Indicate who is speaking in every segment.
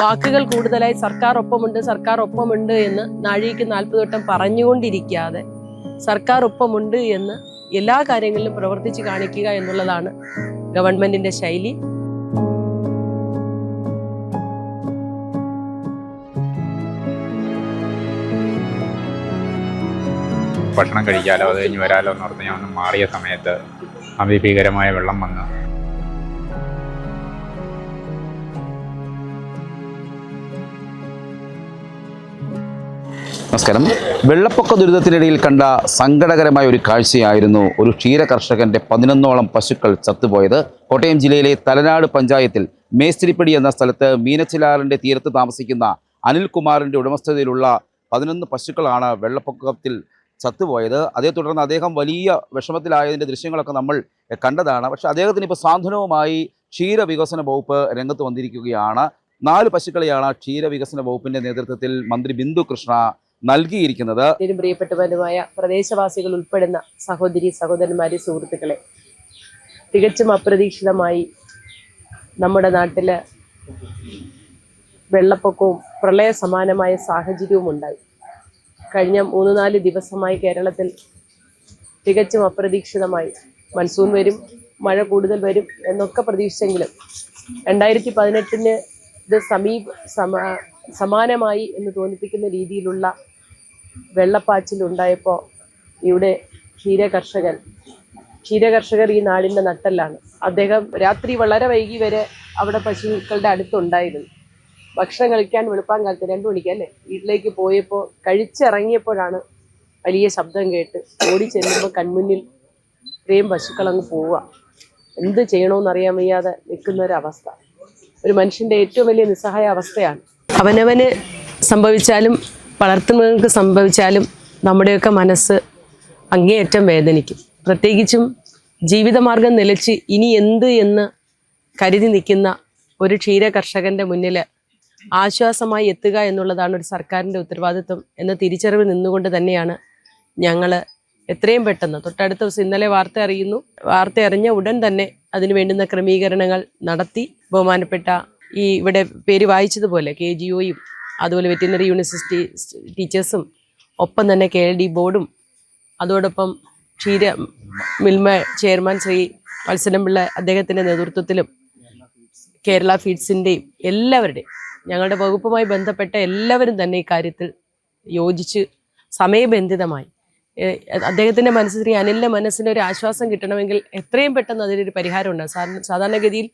Speaker 1: വാക്കുകൾ കൂടുതലായി സർക്കാർ ഒപ്പമുണ്ട് എന്ന് നാഴികയ്ക്ക് 40 വട്ടം പറഞ്ഞുകൊണ്ടിരിക്കാതെ സർക്കാർ ഒപ്പമുണ്ട് എന്ന് എല്ലാ കാര്യങ്ങളിലും പ്രവർത്തിച്ച് കാണിക്കുക എന്നുള്ളതാണ് ഗവൺമെന്റിന്റെ ശൈലി.
Speaker 2: ഭക്ഷണം കഴിക്കാലോ അത് കഴിഞ്ഞ് വരാലോ എന്ന് പറഞ്ഞ് ഞാൻ ഒന്ന് മാറിയ സമയത്ത് അതിഭീകരമായ വെള്ളം വന്നു.
Speaker 3: നമസ്കാരം. വെള്ളപ്പൊക്ക ദുരിതത്തിനിടയിൽ കണ്ട സങ്കടകരമായ ഒരു കാഴ്ചയായിരുന്നു ഒരു ക്ഷീര കർഷകന്റെ 11ഓളം പശുക്കൾ ചത്തുപോയത്. കോട്ടയം ജില്ലയിലെ തലനാട് പഞ്ചായത്തിൽ മേസ്തിരിപ്പടി എന്ന സ്ഥലത്ത് മീനച്ചിലാറിന്റെ തീരത്ത് താമസിക്കുന്ന അനിൽകുമാറിന്റെ ഉടമസ്ഥതയിലുള്ള 11 പശുക്കളാണ് വെള്ളപ്പൊക്കത്തിൽ ചത്തുപോയത്. അതേ തുടർന്ന് അദ്ദേഹം വലിയ വിഷമത്തിലായതിൻ്റെ ദൃശ്യങ്ങളൊക്കെ നമ്മൾ കണ്ടതാണ്. പക്ഷേ അദ്ദേഹത്തിന് ഇപ്പോൾ സാന്ത്വനവുമായി ക്ഷീരവികസന വകുപ്പ് രംഗത്ത് വന്നിരിക്കുകയാണ്. 4 പശുക്കളെയാണ് ക്ഷീരവികസന വകുപ്പിന്റെ നേതൃത്വത്തിൽ മന്ത്രി ബിന്ദു കൃഷ്ണ നൽകിയിരിക്കുന്നത്.
Speaker 1: പ്രിയപ്പെട്ടവരുമായ പ്രദേശവാസികൾ ഉൾപ്പെടുന്ന സഹോദരി സഹോദരന്മാരെ, സുഹൃത്തുക്കളെ, തികച്ചും അപ്രതീക്ഷിതമായി നമ്മുടെ നാട്ടില് വെള്ളപ്പൊക്കവും പ്രളയ സമാനമായ സാഹചര്യവും ഉണ്ടായി. കഴിഞ്ഞ 3-4 ദിവസമായി കേരളത്തിൽ തികച്ചും അപ്രതീക്ഷിതമായി മൺസൂൺ വരും, മഴ കൂടുതൽ വരും എന്നൊക്കെ പ്രതീക്ഷിച്ചെങ്കിലും 2018 ഇത് സമാനമായി എന്ന് തോന്നിപ്പിക്കുന്ന രീതിയിലുള്ള വെള്ളപ്പാച്ചിലുണ്ടായപ്പോൾ ഇവിടെ ക്ഷീരകർഷകർ ഈ നാടിൻ്റെ നട്ടെല്ലാണ്. അദ്ദേഹം രാത്രി വളരെ വൈകി വരെ അവിടെ പശുക്കളുടെ അടുത്തുണ്ടായിരുന്നു. ഭക്ഷണം കഴിക്കാൻ വെളുപ്പാൻ കാലത്ത് 2 മണിക്ക് അല്ലേ വീട്ടിലേക്ക് പോയപ്പോൾ കഴിച്ചിറങ്ങിയപ്പോഴാണ് വലിയ ശബ്ദം കേട്ട് ഓടി ചെല്ലുമ്പോൾ കൺമുന്നിൽ ഇത്രയും പശുക്കളങ്ങ് പോവുക. എന്ത് ചെയ്യണമെന്നറിയാൻ വയ്യാതെ നിൽക്കുന്ന ഒരവസ്ഥ ഒരു മനുഷ്യൻ്റെ ഏറ്റവും വലിയ നിസ്സഹായ അവസ്ഥയാണ്. അവനവന് സംഭവിച്ചാലും വളർത്തുമൃഗങ്ങൾക്ക് സംഭവിച്ചാലും നമ്മുടെയൊക്കെ മനസ്സ് അങ്ങേയറ്റം വേദനിക്കും. പ്രത്യേകിച്ചും ജീവിതമാർഗം നിലച്ച് ഇനി എന്ത് എന്ന് കരുതി നിൽക്കുന്ന ഒരു ക്ഷീര കർഷകൻ്റെ മുന്നിൽ ആശ്വാസമായി എത്തുക എന്നുള്ളതാണ് ഒരു സർക്കാരിൻ്റെ ഉത്തരവാദിത്വം എന്ന തിരിച്ചറിവ് നിന്നുകൊണ്ട് തന്നെയാണ് ഞങ്ങൾ എത്രയും പെട്ടെന്ന് തൊട്ടടുത്ത ദിവസം ഇന്നലെ വാർത്ത അറിഞ്ഞ ഉടൻ തന്നെ അതിന് വേണ്ടുന്ന ക്രമീകരണങ്ങൾ നടത്തി. ബഹുമാനപ്പെട്ട ഇവിടെ പേര് വായിച്ചതുപോലെ KGOയും അതുപോലെ വെറ്റിനറി യൂണിവേഴ്സിറ്റി ടീച്ചേഴ്സും ഒപ്പം തന്നെ KLD ബോർഡും അതോടൊപ്പം ക്ഷീര മിൽമ ചെയർമാൻ ശ്രീ വത്സലംപിള്ള അദ്ദേഹത്തിൻ്റെ നേതൃത്വത്തിലും കേരള ഫീഡ്സിൻ്റെയും എല്ലാവരുടെയും ഞങ്ങളുടെ വകുപ്പുമായി ബന്ധപ്പെട്ട എല്ലാവരും തന്നെ ഈ കാര്യത്തിൽ യോജിച്ച് സമയബന്ധിതമായി അദ്ദേഹത്തിൻ്റെ മനസ്സ് ശ്രീ അനിലിൻ്റെ മനസ്സിനൊരു ആശ്വാസം കിട്ടണമെങ്കിൽ എത്രയും പെട്ടെന്ന് അതിനൊരു പരിഹാരം ഉണ്ടാകും. സാധാരണഗതിയിൽ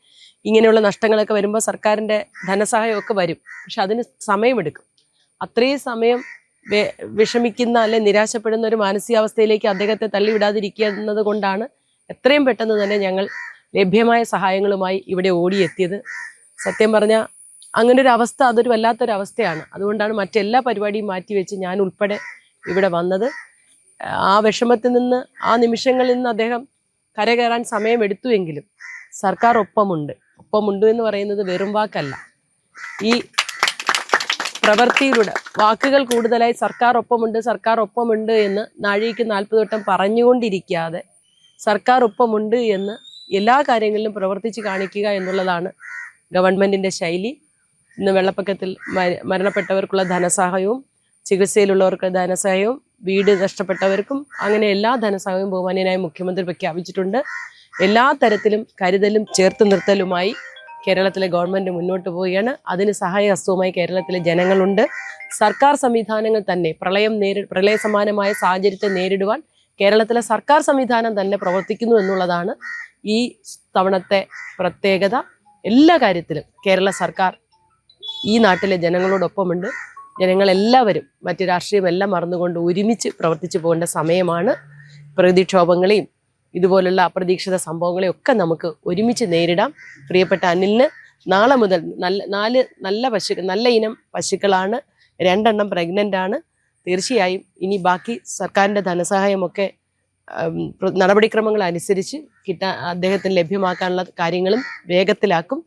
Speaker 1: ഇങ്ങനെയുള്ള നഷ്ടങ്ങളൊക്കെ വരുമ്പോൾ സർക്കാരിൻ്റെ ധനസഹായമൊക്കെ വരും, പക്ഷെ അതിന് സമയമെടുക്കും. അത്രയും സമയം വിഷമിക്കുന്ന അല്ലെ നിരാശപ്പെടുന്ന ഒരു മാനസികാവസ്ഥയിലേക്ക് അദ്ദേഹത്തെ തള്ളിവിടാതിരിക്കുന്നത് കൊണ്ടാണ് എത്രയും പെട്ടെന്ന് തന്നെ ഞങ്ങൾ ലഭ്യമായ സഹായങ്ങളുമായി ഇവിടെ ഓടിയെത്തിയത്. സത്യം പറഞ്ഞാൽ അങ്ങനെ ഒരു അവസ്ഥ അതൊരു വല്ലാത്തൊരവസ്ഥയാണ്. അതുകൊണ്ടാണ് മറ്റെല്ലാ പരിപാടിയും മാറ്റിവെച്ച് ഞാൻ ഉൾപ്പെടെ ഇവിടെ വന്നത്. ആ വിഷമത്തിൽ നിന്ന് ആ നിമിഷങ്ങളിൽ നിന്ന് അദ്ദേഹം കരകയറാൻ സമയമെടുത്തുവെങ്കിലും സർക്കാർ ഒപ്പമുണ്ട് എന്ന് പറയുന്നത് വെറും വാക്കല്ല. ഈ പ്രവൃത്തിയിലൂടെ വാക്കുകൾ കൂടുതലായി സർക്കാർ ഒപ്പമുണ്ട് എന്ന് നാഴികയ്ക്ക് 40 വട്ടം പറഞ്ഞുകൊണ്ടിരിക്കാതെ സർക്കാർ ഒപ്പമുണ്ട് എന്ന് എല്ലാ കാര്യങ്ങളിലും പ്രവർത്തിച്ച് കാണിക്കുക എന്നുള്ളതാണ് ഗവൺമെന്റിന്റെ ശൈലി. ഇന്ന് വെള്ളപ്പൊക്കത്തിൽ മരണപ്പെട്ടവർക്കുള്ള ധനസഹായവും ചികിത്സയിലുള്ളവർക്ക് ധനസഹായവും വീട് നഷ്ടപ്പെട്ടവർക്കും അങ്ങനെ എല്ലാ ധനസഹായവും ബഹുമാന്യനായ മുഖ്യമന്ത്രി പ്രഖ്യാപിച്ചിട്ടുണ്ട്. എല്ലാ തരത്തിലും കരുതലും ചേർത്ത് നിർത്തലുമായി കേരളത്തിലെ ഗവൺമെൻറ് മുന്നോട്ട് പോവുകയാണ്. അതിന് സഹായഹസ്തവുമായി കേരളത്തിലെ ജനങ്ങളുണ്ട്. സർക്കാർ സംവിധാനങ്ങൾ തന്നെ പ്രളയ സമാനമായ സാഹചര്യത്തെ നേരിടുവാൻ കേരളത്തിലെ സർക്കാർ സംവിധാനം തന്നെ പ്രവർത്തിക്കുന്നു എന്നുള്ളതാണ് ഈ തവണത്തെ പ്രത്യേകത. എല്ലാ കാര്യത്തിലും കേരള സർക്കാർ ഈ നാട്ടിലെ ജനങ്ങളോടൊപ്പമുണ്ട്. ജനങ്ങളെല്ലാവരും മറ്റ് രാഷ്ട്രീയമെല്ലാം മറന്നുകൊണ്ട് ഒരുമിച്ച് പ്രവർത്തിച്ചു പോകേണ്ട സമയമാണ്. പ്രകൃതിക്ഷോഭങ്ങളെയും ഇതുപോലുള്ള അപ്രതീക്ഷിത സംഭവങ്ങളെയും ഒക്കെ നമുക്ക് ഒരുമിച്ച് നേരിടാം. പ്രിയപ്പെട്ട അനിലിന് നാളെ മുതൽ നല്ല ഇനം പശുക്കളാണ്, 2 എണ്ണം പ്രഗ്നൻ്റ് ആണ്. തീർച്ചയായും ഇനി ബാക്കി സർക്കാരിൻ്റെ ധനസഹായമൊക്കെ നടപടിക്രമങ്ങൾ അനുസരിച്ച് അദ്ദേഹത്തിന് ലഭ്യമാക്കാനുള്ള കാര്യങ്ങളും വേഗത്തിലാക്കും.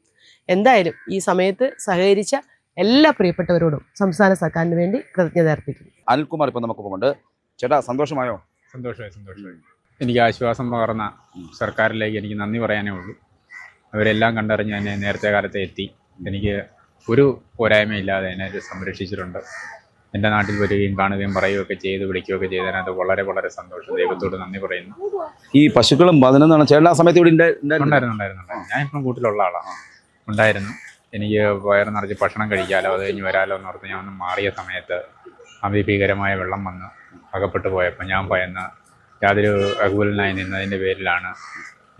Speaker 1: എന്തായാലും ഈ സമയത്ത് സഹകരിച്ച എല്ലാ പ്രിയപ്പെട്ടവരോടും സംസ്ഥാന സർക്കാരിന് വേണ്ടി കൃതജ്ഞത അർപ്പിക്കുന്നു.
Speaker 3: അനിൽകുമാർ ഇപ്പം നമുക്കൊപ്പമുണ്ട്. ചേട്ടാ, സന്തോഷമായോ?
Speaker 2: സന്തോഷമായി. എനിക്ക് ആശ്വാസം പകർന്ന സർക്കാരിലേക്ക് എനിക്ക് നന്ദി പറയാനേ ഉള്ളൂ. അവരെല്ലാം കണ്ടറിഞ്ഞ് എന്നെ നേരത്തെ കാലത്തെ എത്തി എനിക്ക് ഒരു പോരായ്മയില്ലാതെ എന്നെ ഇത് സംരക്ഷിച്ചിട്ടുണ്ട്. എൻ്റെ നാട്ടിൽ വരികയും കാണുകയും പറയുകയൊക്കെ ചെയ്ത് വിളിക്കുകയൊക്കെ ചെയ്തതിനകത്ത് വളരെ വളരെ സന്തോഷം. ദൈവത്തോട് നന്ദി പറയുന്നു.
Speaker 3: ഈ പശുക്കളും 11 ചേട്ടൻ ആ സമയത്ത് ഇവിടെ
Speaker 2: ഉണ്ടായിരുന്നു. ഞാനിപ്പം കൂട്ടിലുള്ള ആളാണ്. ഉണ്ടായിരുന്നു. എനിക്ക് വയറ് നിറച്ച് ഭക്ഷണം കഴിക്കാമല്ലോ, അത് കഴിഞ്ഞ് വരാമല്ലോ എന്ന് ഓർത്ത് ഞാൻ ഒന്ന് മാറിയ സമയത്ത് അതിഭീകരമായ വെള്ളം വന്ന് അകപ്പെട്ടു പോയപ്പോൾ ഞാൻ ഭയന്ന് യാതൊരു അകുലനായി നിന്നതിൻ്റെ പേരിലാണ്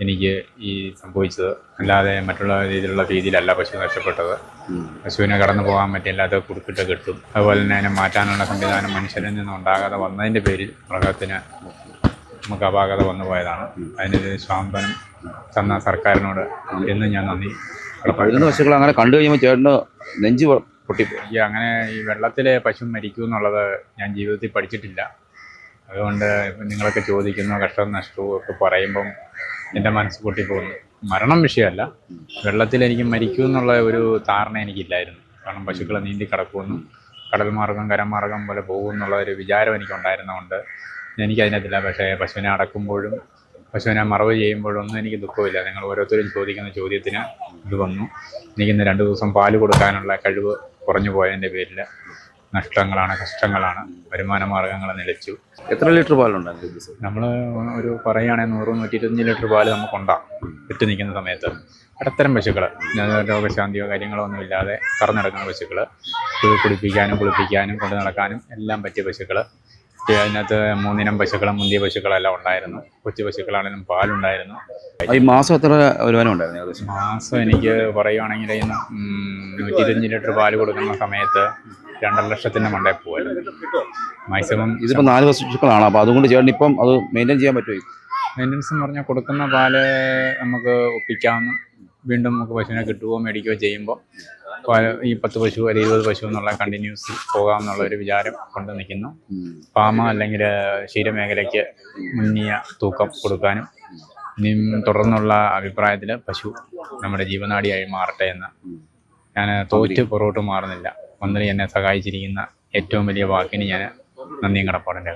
Speaker 2: എനിക്ക് ഈ സംഭവിച്ചത്. അല്ലാതെ മറ്റുള്ള രീതിയിലുള്ള രീതിയിലല്ല പശു നഷ്ടപ്പെട്ടത്. പശുവിനെ കടന്നു പോകാൻ പറ്റില്ലാത്ത കുറുക്കിട്ട് കിട്ടും. അതുപോലെ തന്നെ അതിനെ മാറ്റാനുള്ള സംവിധാനം മനുഷ്യരിൽ നിന്നും ഉണ്ടാകാതെ വന്നതിൻ്റെ പേരിൽ മൃഗത്തിന് നമുക്ക് അപാകത വന്നു പോയതാണ്. അതിനൊരു സ്വാന്തനം തന്ന സർക്കാരിനോട് എന്നും ഞാൻ നന്ദി കടപ്പാടുന്നു.
Speaker 3: പശുക്കൾ അങ്ങനെ കണ്ടു കഴിയുമ്പോൾ ചേട്ടന് നെഞ്ച് പൊട്ടിപ്പോയി.
Speaker 2: ഈ അങ്ങനെ ഈ വെള്ളത്തിലെ പശു മരിക്കൂ എന്നുള്ളത് ഞാൻ ജീവിതത്തിൽ പഠിച്ചിട്ടില്ല. അതുകൊണ്ട് നിങ്ങളൊക്കെ ചോദിക്കുന്നു കഷ്ടവും നഷ്ടവും ഒക്കെ പറയുമ്പം എൻ്റെ മനസ്സ് പൊട്ടിപ്പോകുന്നു. മരണം വിഷയമല്ല, വെള്ളത്തിൽ എനിക്ക് മരിക്കൂ എന്നുള്ള ഒരു ധാരണ എനിക്കില്ലായിരുന്നു. കാരണം പശുക്കൾ നീന്തി കിടക്കുമെന്നും കടൽ മാർഗം കരമാർഗം പോലെ പോകുമെന്നുള്ള ഒരു വിചാരം എനിക്കുണ്ടായിരുന്നതുകൊണ്ട് എനിക്കതിനകത്തില്ല. പക്ഷേ പശുവിനെ അടക്കുമ്പോഴും പശുവിനെ മറവ് ചെയ്യുമ്പോഴും ഒന്നും എനിക്ക് ദുഃഖമില്ല. നിങ്ങൾ ഓരോരുത്തരും ചോദിക്കുന്ന ചോദ്യത്തിന് ഇത് വന്നു. എനിക്കിന്ന് 2 ദിവസം പാല് കൊടുക്കാനുള്ള കഴിവ് കുറഞ്ഞു പോയതിൻ്റെ പേരിൽ നഷ്ടങ്ങളാണ്, കഷ്ടങ്ങളാണ്. വരുമാന മാർഗ്ഗങ്ങൾ നിലച്ചു.
Speaker 3: എത്ര ലിറ്റർ പാലുണ്ടായിരുന്നു?
Speaker 2: നമ്മൾ ഒരു പറയുകയാണെങ്കിൽ 100-125 ലിറ്റർ പാല് നമുക്കുണ്ടാകും വിറ്റ് നിൽക്കുന്ന സമയത്ത്. ഇടത്തരം പശുക്കൾ, രോഗശാന്തിയോ കാര്യങ്ങളോ ഒന്നും ഇല്ലാതെ കറന്നെടുക്കുന്ന പശുക്കൾ, കുടിപ്പിക്കാനും കുളിപ്പിക്കാനും കൊണ്ടു നടക്കാനും എല്ലാം പറ്റിയ പശുക്കൾ. അതിനകത്ത് 3 ഇനം പശുക്കളും മുന്തിയ പശുക്കളെല്ലാം ഉണ്ടായിരുന്നു. കൊച്ചു പശുക്കളാണെങ്കിലും പാലുണ്ടായിരുന്നു.
Speaker 3: ഈ മാസം എത്ര വരുമാനം ഉണ്ടായിരുന്നു ഏകദേശം?
Speaker 2: മാസം എനിക്ക് പറയുകയാണെങ്കിൽ 125 ലിറ്റർ പാല് കൊടുക്കുന്ന സമയത്ത് 2.5 ലക്ഷത്തിൻ്റെ മണ്ടയിൽ പോകുമായിരുന്നു മാക്സിമം.
Speaker 3: ഇതിപ്പോൾ 4 പശുക്കളാണ്. അപ്പോൾ അതുകൊണ്ട് ചേട്ടൻ ഇപ്പം അത് മെയിൻറ്റെയിൻ ചെയ്യാൻ പറ്റുമോ?
Speaker 2: മെയിൻ്റനൻസ് എന്ന് പറഞ്ഞാൽ കൊടുക്കുന്ന പാല് നമുക്ക് ഒപ്പിക്കാവുന്ന, വീണ്ടും നമുക്ക് പശുവിനെ കിട്ടുകയോ മേടിക്കുകയോ ചെയ്യുമ്പോൾ ഈ 10 പശു അല്ലെങ്കിൽ 20 പശു എന്നുള്ള കണ്ടിന്യൂസ് പോകാമെന്നുള്ള ഒരു വിചാരം കൊണ്ട് നിൽക്കുന്നു. ഫാമ അല്ലെങ്കിൽ ക്ഷീരമേഖലയ്ക്ക് മുന്നിയ തൂക്കം കൊടുക്കാനും തുടർന്നുള്ള അഭിപ്രായത്തിൽ പശു നമ്മുടെ ജീവനാഡിയായി മാറട്ടെ എന്ന് ഞാൻ തോറ്റ് പുറകോട്ട് മാറുന്നില്ല. മന്ത്രി എന്നെ സഹായിച്ചിരിക്കുന്ന ഏറ്റവും വലിയ വാക്കിന് ഞാൻ നന്ദിയും കടപ്പാടുണ്ട്.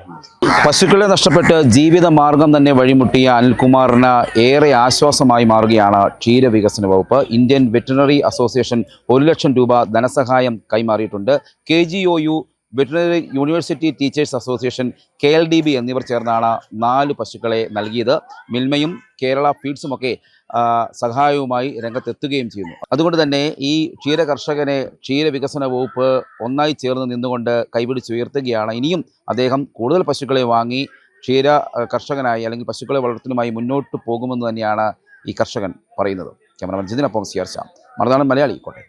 Speaker 3: പശുക്കളെ നഷ്ടപ്പെട്ട് ജീവിതമാർഗം തന്നെ വഴിമുട്ടിയ അനിൽകുമാറിന് ഏറെ ആശ്വാസമായി മാറുകയാണ് ക്ഷീരവികസന വകുപ്പ്. ഇന്ത്യൻ വെറ്ററിനറി അസോസിയേഷൻ 1 ലക്ഷം രൂപ ധനസഹായം കൈമാറിയിട്ടുണ്ട്. KGOU, veterinary university teachers association, KLDB എന്നിവർ ചേർന്നാണ് 4 പശുക്കളെ നൽകിയത്. മിൽമയും കേരള ഫീഡ്സുമൊക്കെ സഹായവുമായി രംഗത്തെത്തുകയും ചെയ്യുന്നു. അതുകൊണ്ട് തന്നെ ഈ ക്ഷീര കർഷകനെ ക്ഷീരവികസന വകുപ്പ് ഒന്നായി ചേർന്ന് നിന്നുകൊണ്ട് കൈപിടിച്ചുയർത്തുകയാണ്. ഇനിയും അദ്ദേഹം കൂടുതൽ പശുക്കളെ വാങ്ങി ക്ഷീര കർഷകനായി അല്ലെങ്കിൽ പശുക്കളെ വളർത്തലുമായി മുന്നോട്ട് പോകുമെന്ന് തന്നെയാണ് ഈ കർഷകൻ പറയുന്നത്. Cameraman ജിതിനൊപ്പം CR Shyam, Marunadan Malayali, Kottayam.